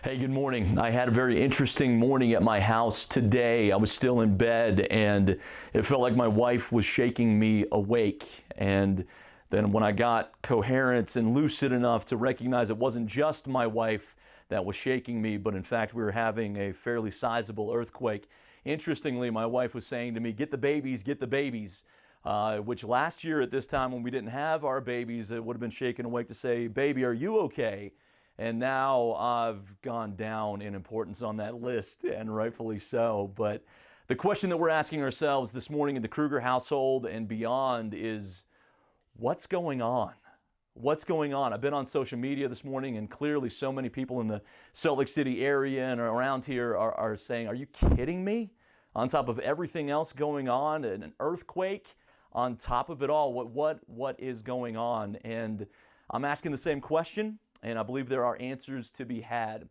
Hey, good morning. I had a very interesting morning at my house today. I was still in bed and it felt like my wife was shaking me awake. And then when I got coherence and lucid enough to recognize it wasn't just my wife that was shaking me, but in fact we were having a fairly sizable earthquake. Interestingly, my wife was saying to me, get the babies, get the babies. Which last year at this time when we didn't have our babies, it would have been shaken awake to say, baby, are you okay? And now I've gone down in importance on that list, and rightfully so. But the question that we're asking ourselves this morning in the Kruger household and beyond is, what's going on? What's going on? I've been on social media this morning, and clearly so many people in the Salt Lake City area and around here are saying, are you kidding me? On top of everything else going on, an earthquake on top of it all, what is going on? And I'm asking the same question. And I believe there are answers to be had.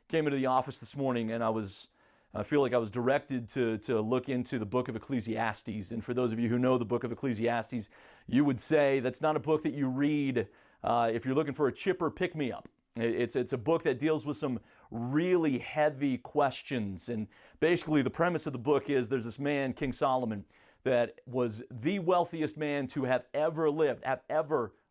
Came into the office this morning and I feel like I was directed to look into the book of Ecclesiastes. And for those of you who know the book of Ecclesiastes, you would say that's not a book that you read if you're looking for a chipper pick-me-up. It's a book that deals with some really heavy questions. And basically the premise of the book is there's this man, King Solomon, that was the wealthiest man to have ever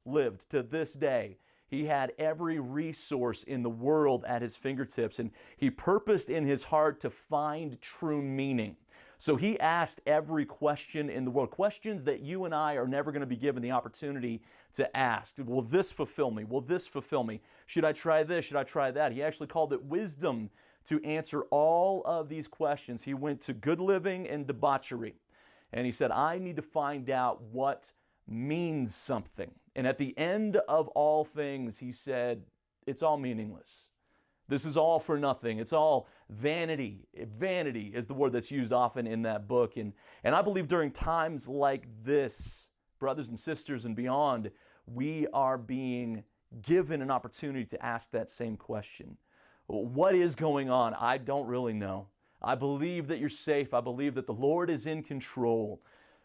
lived to this day. He had every resource in the world at his fingertips, and he purposed in his heart to find true meaning. So he asked every question in the world, questions that you and I are never going to be given the opportunity to ask. Will this fulfill me? Will this fulfill me? Should I try this? Should I try that? He actually called it wisdom to answer all of these questions. He went to good living and debauchery, and he said, I need to find out what means something. And at the end of all things, he said, it's all meaningless. This is all for nothing. It's all vanity. Vanity is the word that's used often in that book. And I believe during times like this, brothers and sisters and beyond, we are being given an opportunity to ask that same question. What is going on? I don't really know. I believe that you're safe. I believe that the Lord is in control.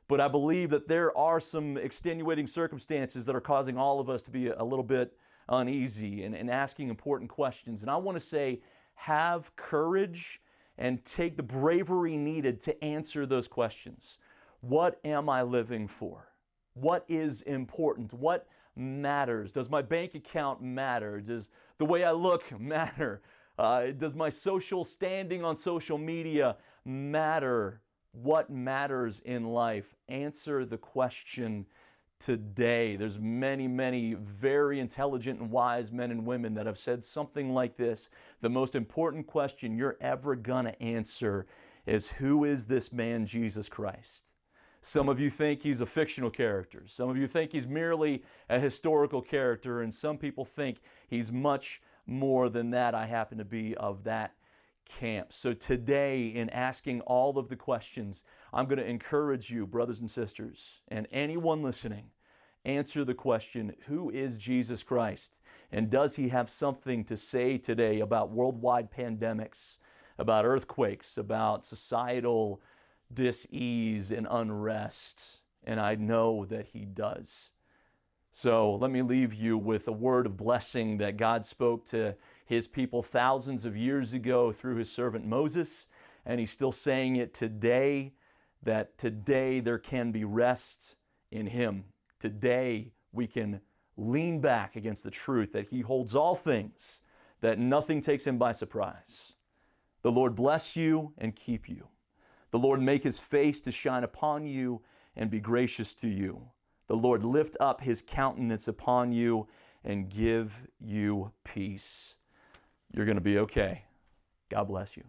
But I believe that there are some extenuating circumstances that are causing all of us to be a little bit uneasy and asking important questions. And I want to say, have courage and take the bravery needed to answer those questions. What am I living for? What is important? What matters? Does my bank account matter? Does the way I look matter? Does my social standing on social media matter? What matters in life? Answer the question today. There's many very intelligent and wise men and women that have said something like this. The most important question you're ever gonna answer is, who is this man Jesus Christ? Some of you think he's a fictional character. Some of you think he's merely a historical character, and some people think he's much more than that. I happen to be of that camp. So today, in asking all of the questions, I'm going to encourage you, brothers and sisters, and anyone listening, answer the question, who is Jesus Christ? And does he have something to say today about worldwide pandemics, about earthquakes, about societal dis-ease and unrest? And I know that he does. So let me leave you with a word of blessing that God spoke to his people thousands of years ago through his servant Moses, and he's still saying it today, that today there can be rest in him. Today we can lean back against the truth that he holds all things, that nothing takes him by surprise. The Lord bless you and keep you. The Lord make his face to shine upon you and be gracious to you. The Lord lift up his countenance upon you and give you peace. You're going to be okay. God bless you.